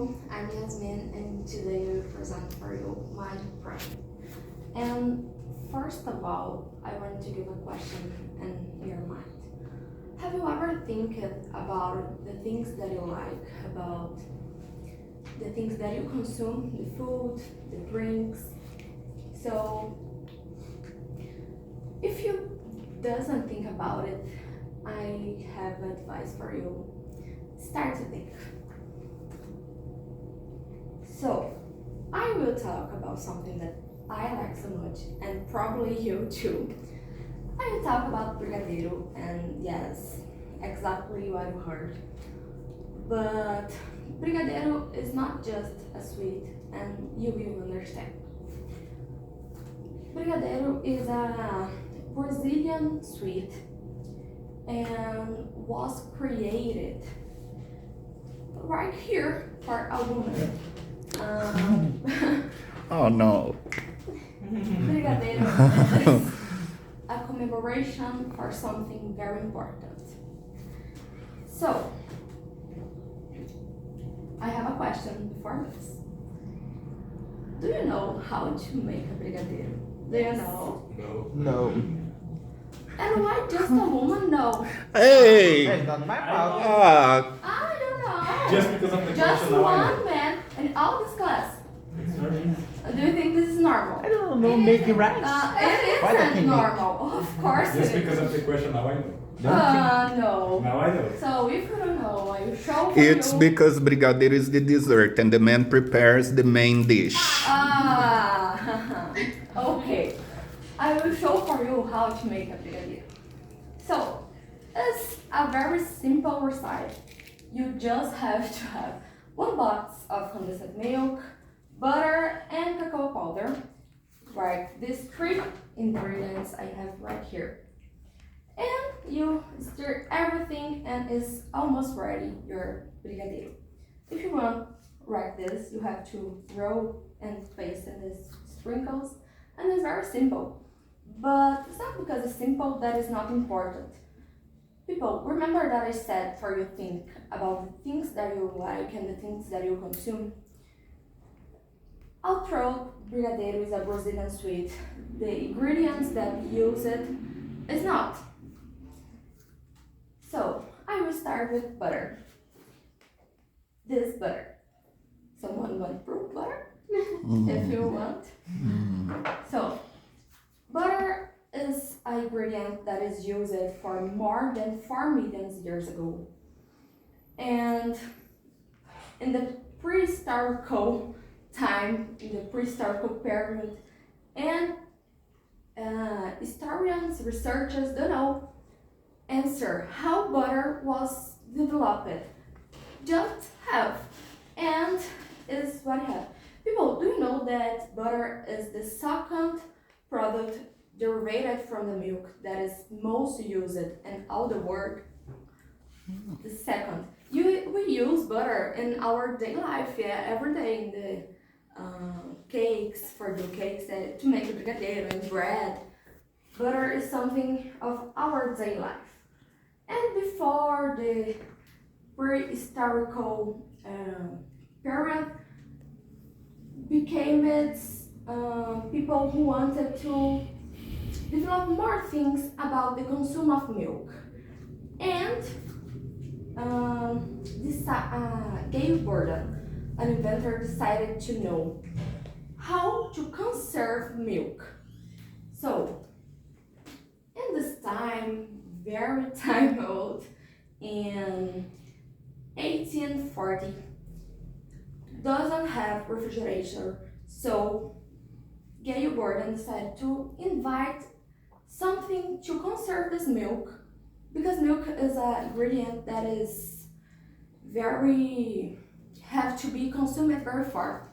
Hello, I'm Yasmin, and today I will present for you my brain. And first of all, I want to give a question in your mind. Have you ever think about the things that you like, about the things that you consume, the food, the drinks? So, if you doesn't think about it, I have advice for you. Start to think. So, I will talk about something that I like so much, and probably you too. I will talk about brigadeiro, and yes, exactly what you heard. But brigadeiro is not just a sweet, and you will understand. Brigadeiro is a Brazilian sweet and was created right here for a woman. Oh no. Brigadeiro is a commemoration for something very important. So, I have a question before this. Do you know how to make a brigadeiro? Do you know? No. And why just a woman know? Hey! It's not my fault. I don't know. Just because of the Just question, now I know. one man in all this class. Do you think this is normal? I don't know, making rice. It Why the isn't king? normal. Of course Just it because is. of the question, now I know. No. Now I know. So if you don't know, I will show for It's you. because brigadeiro is the dessert and the man prepares the main dish. Okay. I will show for you how to make a brigadeiro. So, it's a very simple recipe. You just have to have 1 box of condensed milk, butter, and cacao powder. Right, these 3 ingredients I have right here. And you stir everything and it's almost ready, your brigadeiro. If you want like this, you have to roll and paste in these sprinkles, and it's very simple. But it's not because it's simple that it's not important. People, remember that I said for you think about the things that you like and the things that you consume. Although brigadeiro is a Brazilian sweet, the ingredients that use it is not. So, I will start with butter. This butter. Someone want proof butter? If you want. So, butter is an ingredient that is used for more than 4 million years ago. And in the prehistorical time, in the prehistorical period, and historians, researchers don't know answer how butter was developed. Just have, and is what I have. People, do you know that butter is the second product derived from the milk that is most used in all the world? The second. We use butter in our daily life, every day in the cakes, for the cakes to make a brigadeiro and bread. Butter is something of our daily life. And before the prehistorical period, became people who wanted to develop more things about the consume of milk. And Gail Gordon, an inventor, decided to know how to conserve milk. So, in this time, very time old, in 1840, doesn't have refrigerator, so Gail Gordon decided to invite something to conserve this milk, because milk is an ingredient that is have to be consumed very far.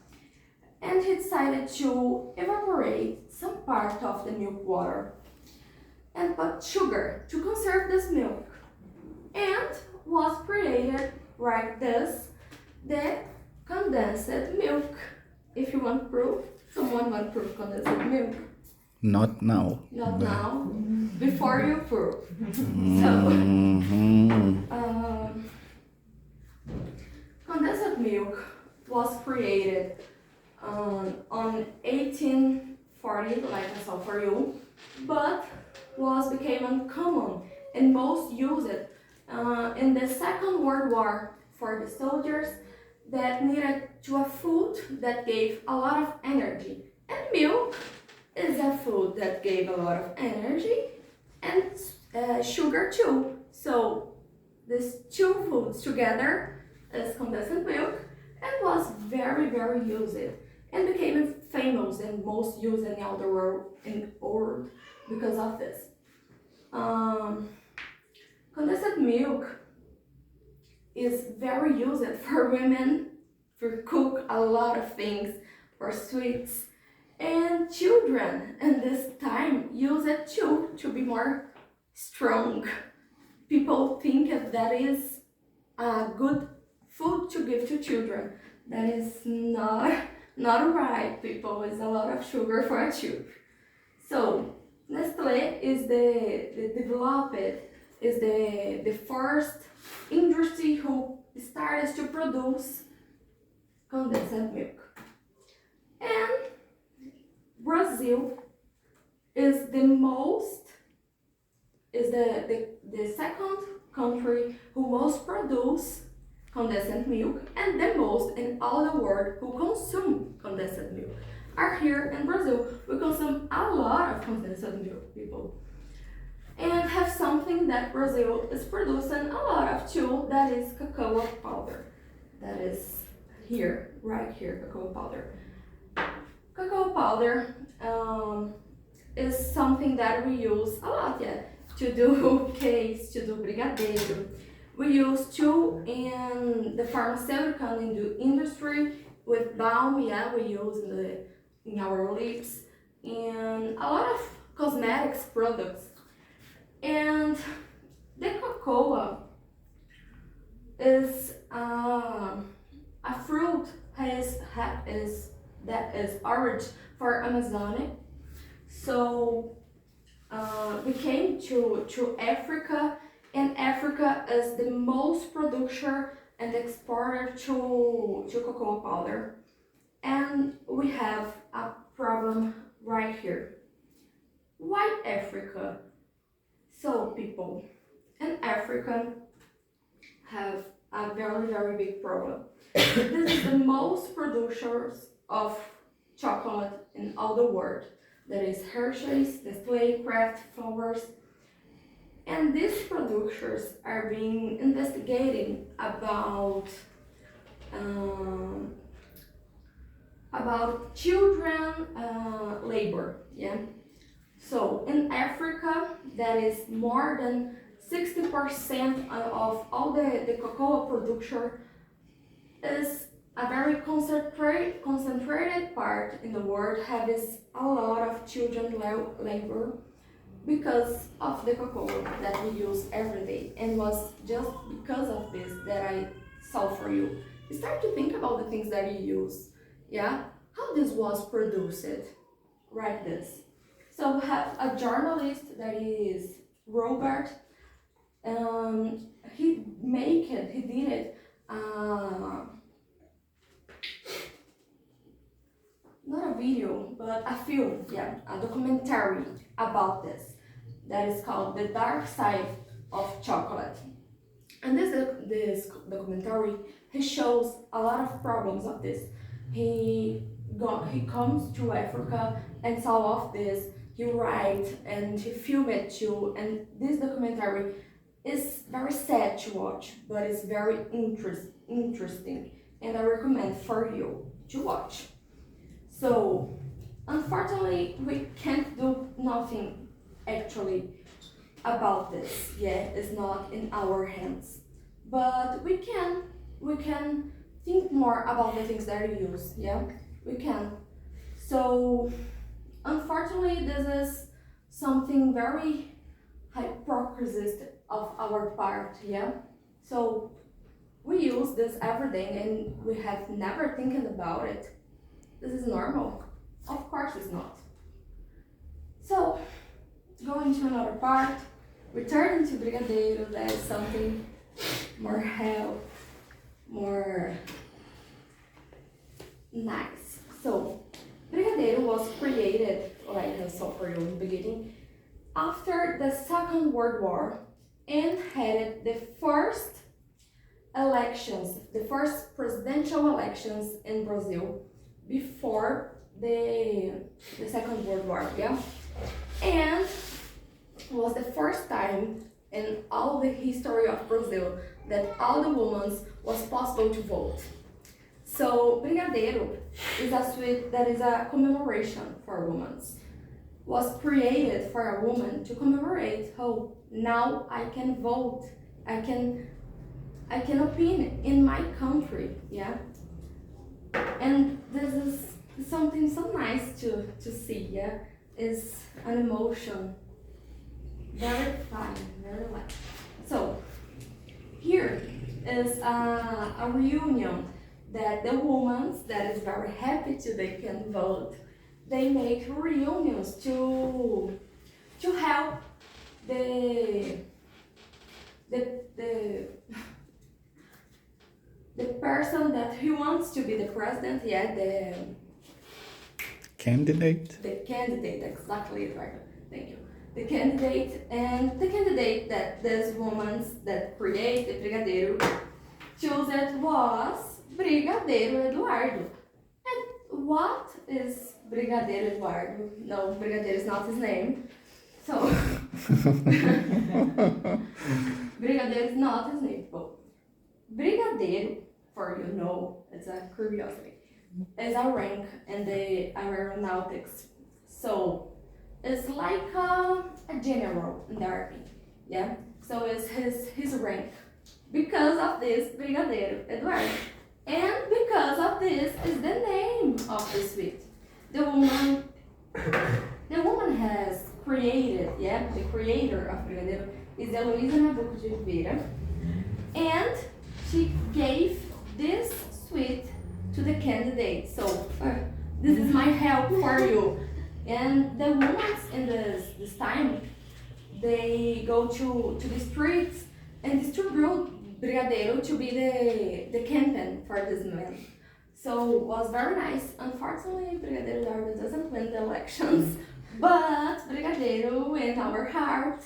And he decided to evaporate some part of the milk water and put sugar to conserve this milk. And was created like this, the condensed milk. If you want proof, someone want proof condensed milk. Not now. Not now, before you prove. Mm-hmm. Condensed milk was created on 1840, like I saw for you, but became uncommon and most used in the Second World War for the soldiers that needed to a food that gave a lot of energy. And milk is a food that gave a lot of energy and sugar too. So these two foods together is condensed milk and was very, very used and became famous and most used in all the world because of this. Condensed milk is very used for women to cook a lot of things, for sweets, and children in this time use it too to be more strong. People think that is a good food to give to children. That is not right, people. It's a lot of sugar for a child. So Nestlé is the first industry who started to produce condensed milk. And Brazil is the second country who most produce condensed milk and the most in all the world who consume condensed milk are here in Brazil. We consume a lot of condensed milk, people. And have something that Brazil is producing a lot of too, that is cocoa powder. That is here, right here, cocoa powder. Cocoa powder is something that we use a lot, to do cakes, to do brigadeiro. We use too in the pharmaceutical industry with balm, we use in our lips, and a lot of cosmetics products. And the cocoa is a fruit that is origin for Amazonia. So we came to Africa, and Africa is the most producer and exporter to cocoa powder. And we have a problem right here. Why Africa? So people in Africa have a very, very big problem. This is the most producers of chocolate in all the world. That is Hershey's, Nestlé, Kraft, Flowers. And these producers are being investigating about children labor, So in Africa, that is more than 60% of all the cocoa production is a very concentrated part in the world, has a lot of children labor because of the cocoa that we use every day. And was just because of this that I saw for you. Start to think about the things that you use, how this was produced, right? This. So we have a journalist that is Robert. He did it. Not a video, but a film, a documentary about this that is called The Dark Side of Chocolate. And this documentary, he shows a lot of problems of this. He comes to Africa and saw of this. He writes and he filmed it too. And this documentary is very sad to watch, but it's very interesting, and I recommend for you to watch. So, unfortunately, we can't do nothing actually about this. It's not in our hands, but we can think more about the things that we use. We can. So, unfortunately, this is something very hypocrisy of our part. So we use this every day, and we have never thinking about it. This is normal? Of course it's not. So, going to another part, returning to brigadeiro, that is something more health, more Nice. So, brigadeiro was created, like I saw for you in the beginning, after the Second World War and headed the first elections, the first presidential elections in Brazil before the Second World War, yeah? And was the first time in all the history of Brazil that all the women was possible to vote. So brigadeiro is a sweet that is a commemoration for women. Was created for a woman to commemorate how now I can vote, I can opine in my country, yeah. And this is something so nice to see, yeah. Is an emotion, very fun, very light. So here is a reunion that the women that is very happy to they can vote. They make reunions to help the the person that he wants to be the president, yeah, Candidate? the candidate, exactly right. Thank you. The candidate and the candidate that this woman that created Brigadeiro chose it was Brigadeiro Eduardo. And what is Brigadeiro Eduardo? No, Brigadeiro is not his name. So Brigadeiro is not his name. But Brigadeiro, for you know, it's a curiosity, is a rank in the aeronautics. So it's like a general in the army, yeah? So it's his rank. Because of this, Brigadeiro Eduardo. And because of this is the name of the suite. The woman has created, yeah, the creator of Brigadeiro is Heloísa Nabuco de Oliveira. And she gave this suite to the candidate. So this is my help for you. And the women in this time, they go to the streets and distribute Brigadeiro to be the campaign for this man. So it was very nice. Unfortunately, Brigadeiro Eduardo doesn't win the elections, but Brigadeiro in our heart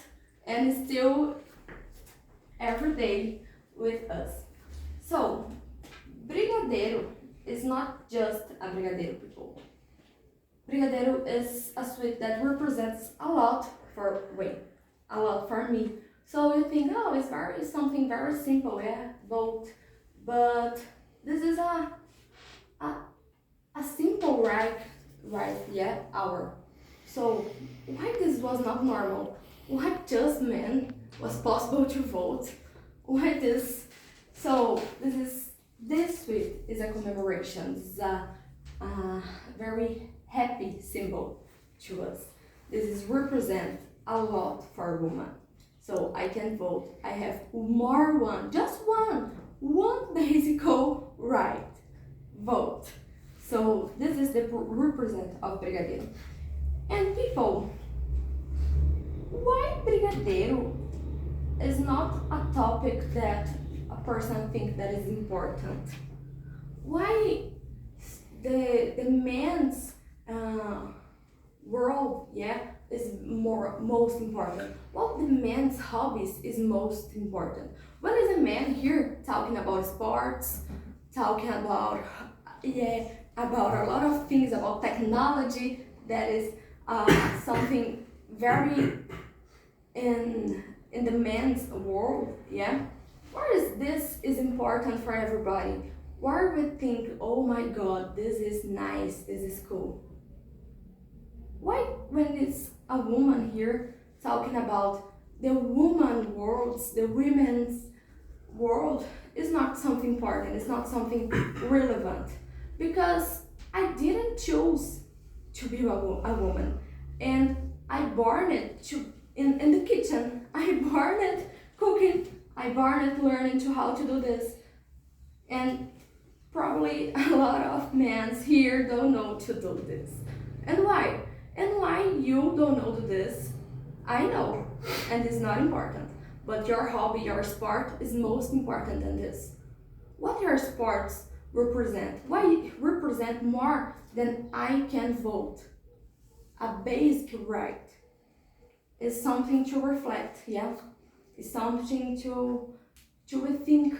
and still every day with us. So Brigadeiro is not just a Brigadeiro people. Brigadeiro is a sweet that represents a lot for a lot for me. So you think, oh, it's something very simple, yeah, vote. But this is a simple right, yeah, hour. So why this was not normal? Why just men was possible to vote? Why this? So this week is a commemoration. This is a very happy symbol to us. This is represent a lot for a woman. So I can vote. I have just one basic right, vote. So this is the represent of Brigadeiro. And people, why Brigadeiro is not a topic that a person thinks that is important? Why the man's world, yeah, is most important? Well, the man's hobbies is most important. When is a man here talking about sports, talking about about a lot of things, about technology that is something very in the man's world, yeah? Why is this is important for everybody? Why we think, oh my God, this is nice, this is cool? Why when it's a woman here talking about the woman worlds, the women's world is not something important, it's not something relevant. Because I didn't choose to be a woman. And I born it in the kitchen. I born it cooking. I born it learning to how to do this. And probably a lot of men here don't know to do this. And why? And why you don't know to do this? I know, and it's not important. But your hobby, your sport is most important than this. What your sports represent? Why it represent more than I can vote? A basic right is something to reflect, yeah? It's something to rethink.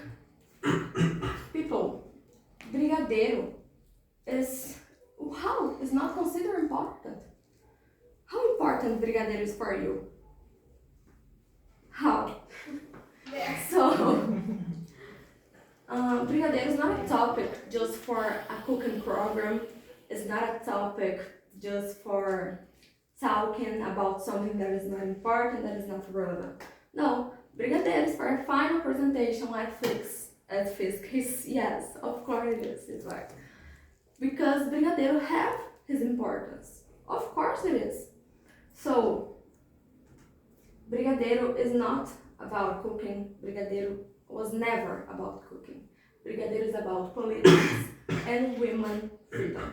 People, brigadeiro is how is not considered important. How important brigadeiro is for you? How? So, brigadeiro is not a topic just for a cooking program. It's not a topic just for talking about something that is not important, that is not relevant. No, brigadeiro is for a final presentation like Fisk. Yes, of course it is. It's right. Because brigadeiro have his importance. Of course it is. So, brigadeiro is not about cooking. Brigadeiro was never about cooking. Brigadeiro is about politics and women freedom.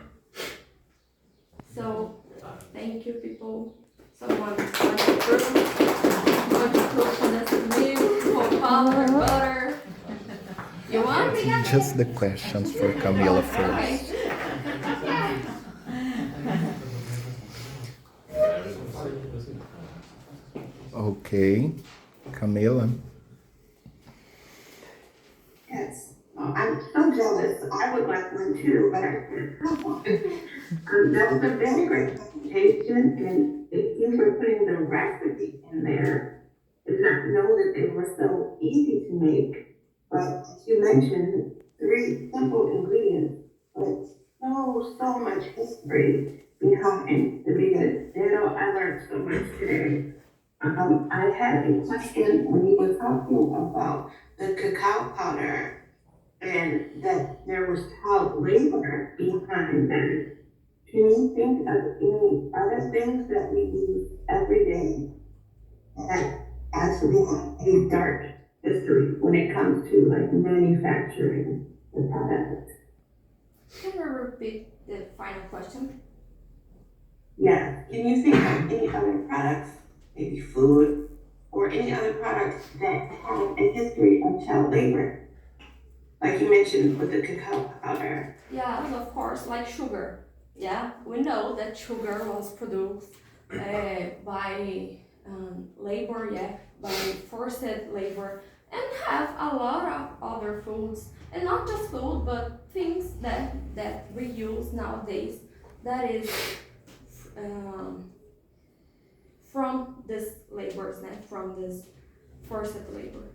So, thank you, people. Someone want to cook this milk, whole powder, butter. You want brigadeiro? Just the questions for Camila first. Okay, Camila. Yes. Oh, I'm so jealous. I would like one too, but I can't have one. That was a very great presentation, and thank you for putting the recipe in there. I did not know that they were so easy to make, but as you mentioned, 3 simple ingredients, but so much history behind the brigadeiro. I learned so much today. I had a question when you were talking about the cacao powder and that there was child labor behind that. Can you think of any other things that we use every day that actually have a dark history when it comes to like manufacturing the product? Can you repeat the final question? Yeah. Can you think of any other products, maybe food, or any other products that have a history of child labor? Like you mentioned with the cacao powder. Yeah, of course, like sugar. Yeah, we know that sugar was produced by labor, yeah, by forced labor, and have a lot of other foods, and not just food, but things that we use nowadays that is from this labors, from this forced labor.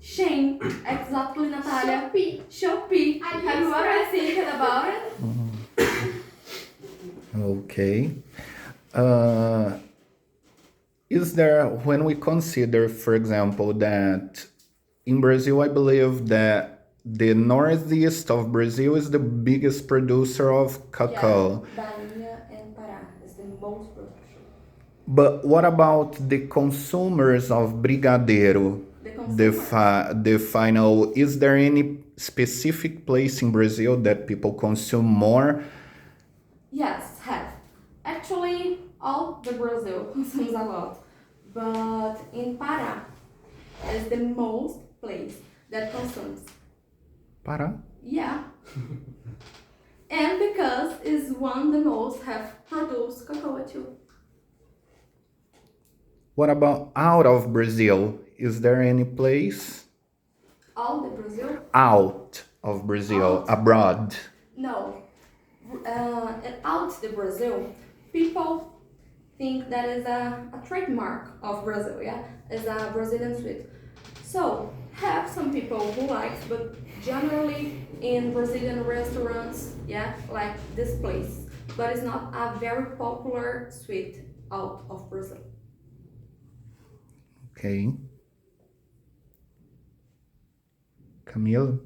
Shame, exactly, Natalia. Shopee. Have you ever thinking about it? Okay. Is there, when we consider, for example, that in Brazil, I believe that the northeast of Brazil is the biggest producer of cacao. Yeah, Bahia and Pará is the most production. But what about the consumers of brigadeiro? The final, is there any specific place in Brazil that people consume more? Yes, have. Actually, all the Brazil consumes a lot. But in Pará is the most place that consumes. Pará? Yeah. And because it's one the most have produced cacao too. What about out of Brazil? Is there any place? All the Brazil? Out of Brazil, abroad. No. Out the Brazil, people think that is a trademark of Brazil, yeah? It's a Brazilian sweet. So, have some people who likes, but generally in Brazilian restaurants, yeah, like this place. But it's not a very popular sweet out of Brazil. Okay. Camila?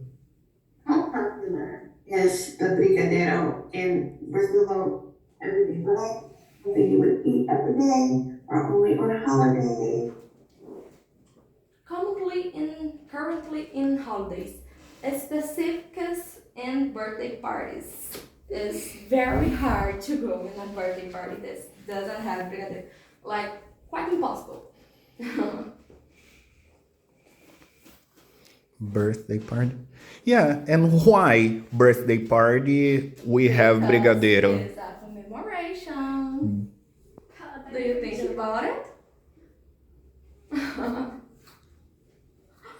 How popular is the brigadeiro in Brazil everyday life? Something you would eat every day or only on a holiday? Currently in holidays, specifics and birthday parties. It's very hard to go in a birthday party that doesn't have brigadeiro. Like, quite impossible. Birthday party. Yeah, and why birthday party we have Because brigadeiro? it's a commemoration. Do you think about it?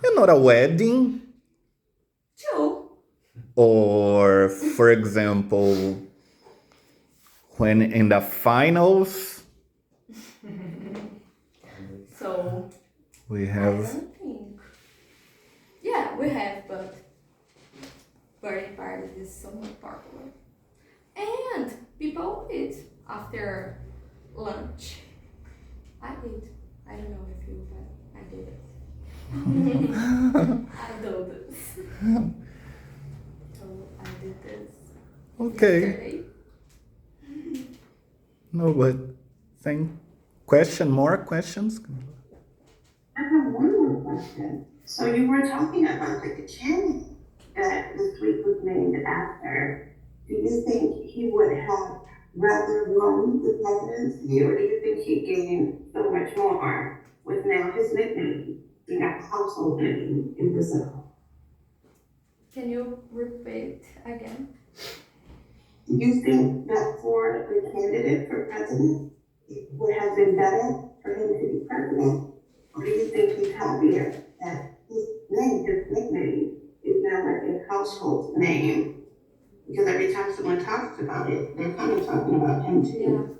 And not a wedding, Two. or for example, when in the finals So we I have. don't think. Yeah, we have, but birthday parties is so much popular. And people eat after lunch. I eat. I don't know if you, but I did it. I do this. So I did this Okay. yesterday. No, but thank. More questions? I have one more question. So you were talking about the candy that the sweet was named after. Do you think he would have rather won the presidency, or do you think he gained so much more with now his nickname being a household name in Brazil? Can you repeat again? Do you think that for the candidate for president, it would have been better for him to be president? Or do you think he's happier that his name, his nickname, is now like a household name? Because every time someone talks about it, they're kind of talking about him Yeah. too.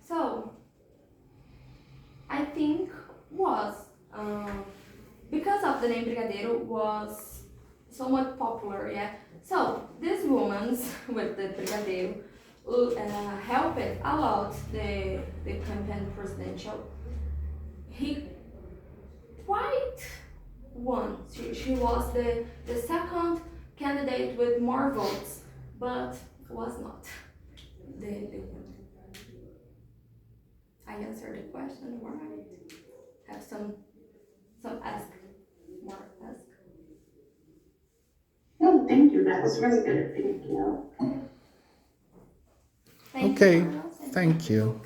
So I think was because of the name Brigadeiro was so much popular, yeah. So these women with the Brigadeiro helped a lot the campaign presidential. He quite won. She was the second candidate with more votes, but was not the winner. I answered the question right. Have some ask more ask. No, thank you. That was really good. Thank you. Thank Okay, you for listening. thank you.